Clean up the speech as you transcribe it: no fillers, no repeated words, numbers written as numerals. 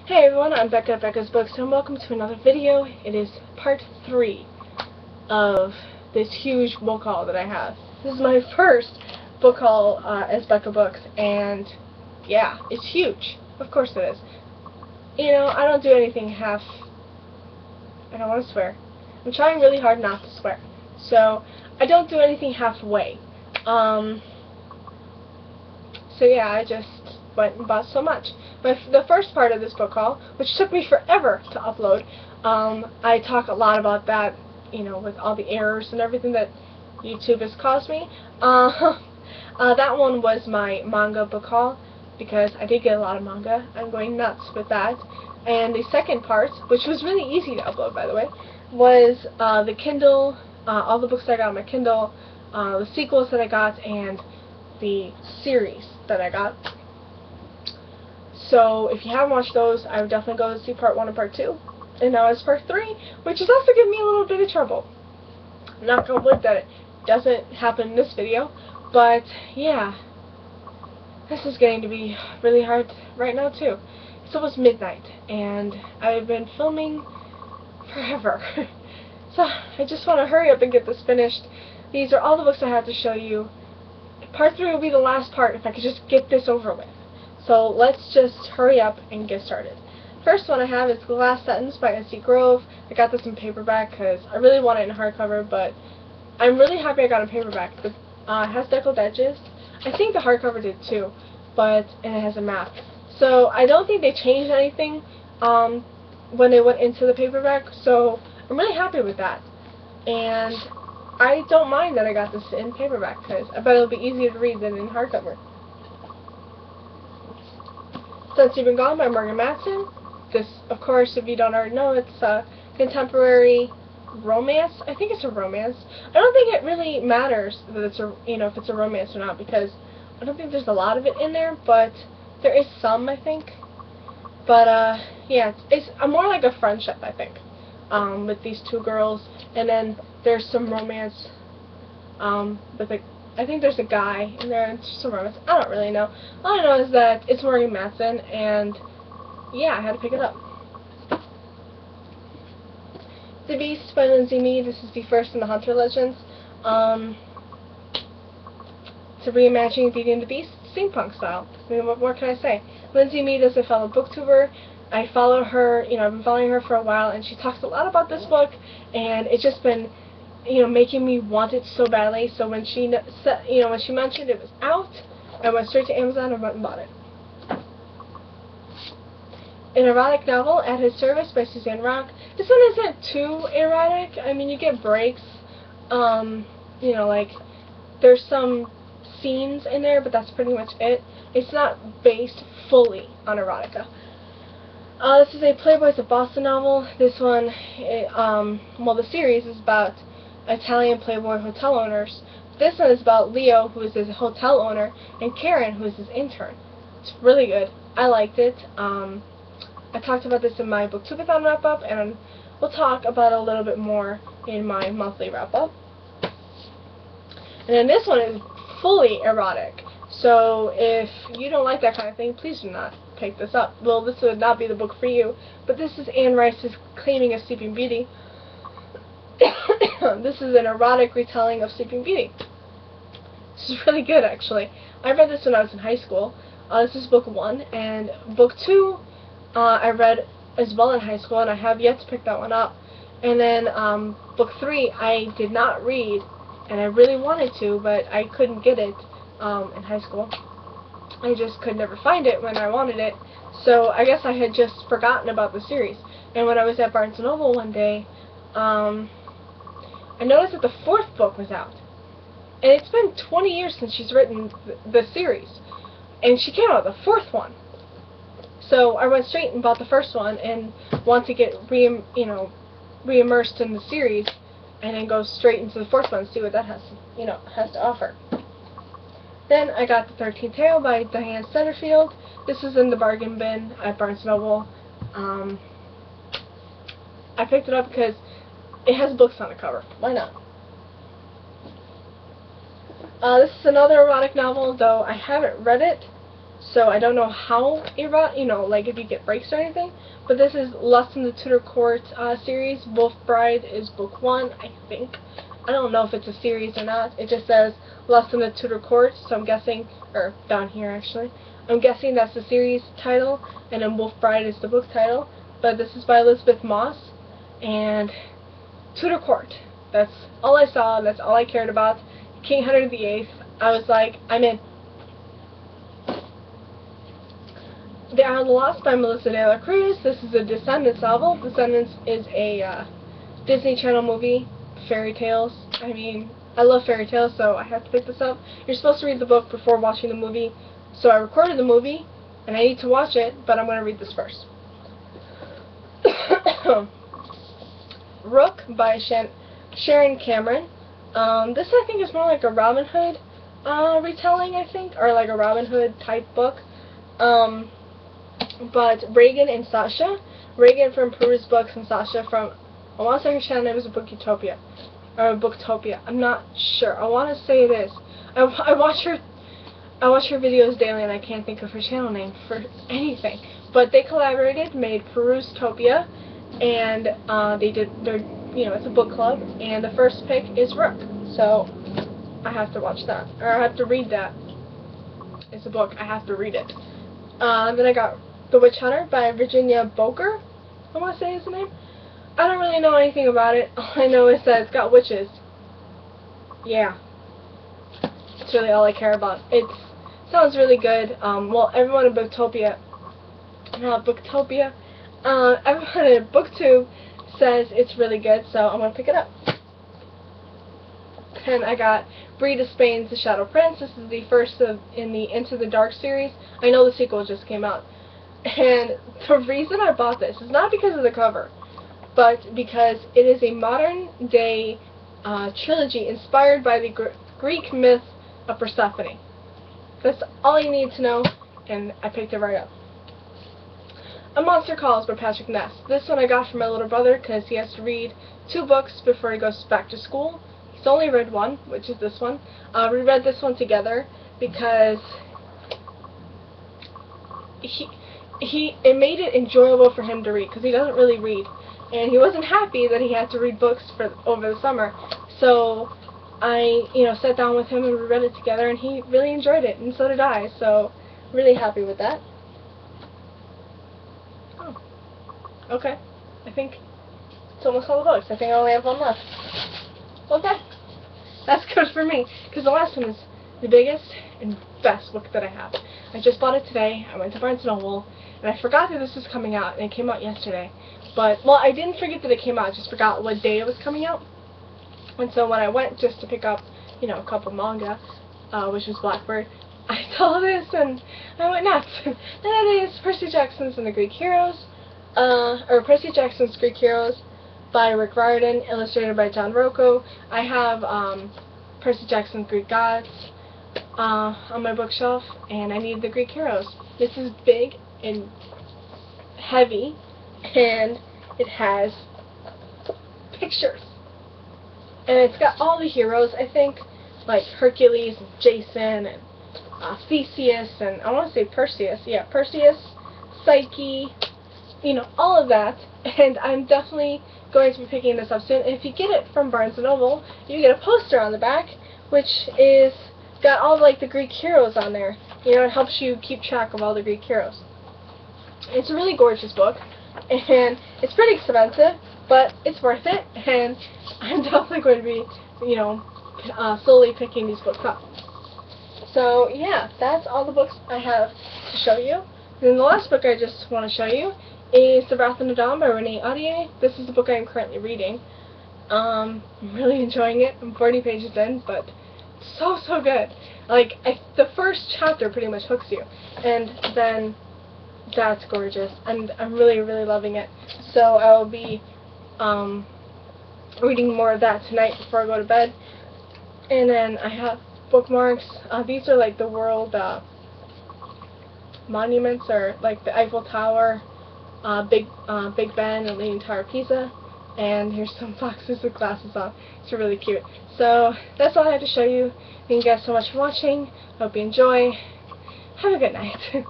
Hey everyone, I'm Becca at Becca's Books, and welcome to another video. It is part 3 of this huge book haul that I have. This is my first book haul as Becca Books, and yeah, it's huge. Of course it is. You know, I don't do anything half... I don't want to swear. I'm trying really hard not to swear. So, I don't do anything halfway. So yeah, I just went and bought so much. But the first part of this book haul, which took me forever to upload, I talk a lot about that, you know, with all the errors and everything that YouTube has caused me. That one was my manga book haul, because I did get a lot of manga. I'm going nuts with that. And the second part, which was really easy to upload, by the way, was the Kindle, all the books that I got on my Kindle, the sequels that I got, and the series that I got. So if you haven't watched those, I would definitely go to see part 1 and part 2. And now it's part 3, which is also giving me a little bit of trouble. Knock on wood that it doesn't happen in this video, but yeah, this is getting to be really hard right now too. It's almost midnight, and I've been filming forever. So I just want to hurry up and get this finished. These are all the books I have to show you. Part 3 will be the last part if I could just get this over with. So let's just hurry up and get started. First one I have is The Last Sentence by S.C. Grove. I got this in paperback because I really want it in hardcover, but I'm really happy I got it in paperback. It has deckled edges. I think the hardcover did too, and it has a map. So I don't think they changed anything when they went into the paperback, so I'm really happy with that. And I don't mind that I got this in paperback because I bet it'll be easier to read than in hardcover. Since You've Been Gone by Morgan Matson. This, of course, if you don't already know, it's a contemporary romance. I think it's a romance. I don't think it really matters that it's a, if it's a romance or not, because I don't think there's a lot of it in there, but there is some, I think. But yeah, it's more like a friendship, I think, with these two girls, and then there's some romance with I think there's a guy in there and some romance. I don't really know. All I know is that it's Morgan Matson, and yeah, I had to pick it up. The Beast by Lindsay Mead. This is the first in the Hunter Legends. It's a reimagining Beauty and the Beast, steampunk style. I mean, what more can I say? Lindsay Mead is a fellow booktuber. I follow her, I've been following her for a while, and she talks a lot about this book, and it's just been, making me want it so badly. So when she when she mentioned it was out, I went straight to Amazon and went and bought it. An erotic novel, At His Service by Suzanne Rock. This one isn't too erotic. I mean, you get breaks. Like there's some scenes in there, but that's pretty much it. It's not based fully on erotica. This is a Playboys of Boston novel. This one, the series is about Italian Playboy hotel owners. This one is about Leo, who is his hotel owner, and Karen, who is his intern. It's really good. I liked it. I talked about this in my Booktubeathon wrap-up, and we'll talk about it a little bit more in my monthly wrap-up. And then this one is fully erotic. So if you don't like that kind of thing, please do not pick this up. Well, this would not be the book for you, but this is Anne Rice's Claiming of Sleeping Beauty. This is an erotic retelling of Sleeping Beauty. This is really good, actually. I read this when I was in high school. This is book 1, and book 2 I read as well in high school, and I have yet to pick that one up. And then book 3 I did not read, and I really wanted to, but I couldn't get it in high school. I just could never find it when I wanted it, so I guess I had just forgotten about the series. And when I was at Barnes & Noble one day, I noticed that the 4th book was out. And it's been 20 years since she's written the series, and she came out with the 4th one. So I went straight and bought the first one and want to get re-immersed in the series, and then go straight into the 4th one and see what that has to offer. Then I got The 13th Tale by Diane Setterfield. This is in the bargain bin at Barnes & Noble. I picked it up because it has books on the cover. Why not? This is another erotic novel, though I haven't read it. so I don't know how it you know, like if you get breaks or anything. But this is Lust in the Tudor Court series. Wolf Bride is book 1, I think. I don't know if it's a series or not. It just says Lust in the Tudor Court, so I'm guessing, or down here actually, I'm guessing that's the series title, and then Wolf Bride is the book title. But this is by Elizabeth Moss, and Tudor Court. That's all I saw, that's all I cared about. King Henry VIII, I was like, I'm in. The Island Lost by Melissa De La Cruz. This is a Descendants novel. Descendants is a Disney Channel movie, fairy tales. I mean, I love fairy tales, so I have to pick this up. You're supposed to read the book before watching the movie, so I recorded the movie, and I need to watch it, but I'm going to read this first. Rook by Sharon Cameron. This I think is more like a Robin Hood retelling, I think, or like a Robin Hood type book. But Reagan and Sasha. Reagan from Peruse Books and Sasha from, I want to say her channel name is Booktopia. Or Booktopia. I'm not sure. I want to say it is. I watch her videos daily and I can't think of her channel name for anything. But they collaborated, made Peruse-topia, and they did their, you know, it's a book club, and the first pick is Rook. So I have to watch that, or I have to read that. It's a book. I have to read it. Then I got The Witch Hunter by Virginia Boker, I want to say is the name. I don't really know anything about it. All I know is that it's got witches. Yeah. That's really all I care about. It sounds really good. Well, everyone in Booktopia, everyone in BookTube says it's really good, so I'm going to pick it up. And I got Breda Spain's The Shadow Prince. This is the first in the Into the Dark series. I know the sequel just came out. And the reason I bought this is not because of the cover, but because it is a modern day trilogy inspired by the Greek myth of Persephone. That's all you need to know, and I picked it right up. A Monster Calls by Patrick Ness. This one I got from my little brother because he has to read 2 books before he goes back to school. He's only read 1, which is this one. We read this one together because it made it enjoyable for him to read, because he doesn't really read, and he wasn't happy that he had to read books over the summer. So I, sat down with him and we read it together, and he really enjoyed it, and so did I. So really happy with that. Oh, okay. I think it's almost all the books. I think I only have 1 left. Okay, that's good for me, because the last one is the biggest and best book that I have. I just bought it today. I went to Barnes & Noble, and I forgot that this was coming out, and it came out yesterday. But, well, I didn't forget that it came out, I just forgot what day it was coming out. And so when I went just to pick up, a couple manga, which was Blackbird, I saw this, and I went nuts. And it is Percy Jackson's and the Greek Heroes, or Percy Jackson's Greek Heroes by Rick Riordan, illustrated by John Rocco. I have Percy Jackson's Greek Gods on my bookshelf, and I need the Greek Heroes. This is big and heavy, and it has pictures. And it's got all the heroes, I think, like Hercules and Jason and Theseus, and I want to say Perseus. Yeah, Perseus, Psyche, all of that. And I'm definitely going to be picking this up soon. And if you get it from Barnes & Noble, you get a poster on the back, which is got all like the Greek heroes on there. It helps you keep track of all the Greek heroes. It's a really gorgeous book, and it's pretty expensive, but it's worth it, and I'm definitely going to be, slowly picking these books up. So, yeah, that's all the books I have to show you. And then the last book I just want to show you is The Wrath of Nadam by Renee Ahdieh. This is the book I am currently reading. I'm really enjoying it. I'm 40 pages in, but so good. Like, the first chapter pretty much hooks you, and then that's gorgeous, and I'm really loving it. So I will be reading more of that tonight before I go to bed. And then I have bookmarks. These are like the world monuments, or like the Eiffel Tower, Big Ben, and Leaning Tower of Pisa. And here's some boxes with glasses on. It's really cute. So that's all I have to show you. Thank you guys so much for watching. Hope you enjoy. have a good night.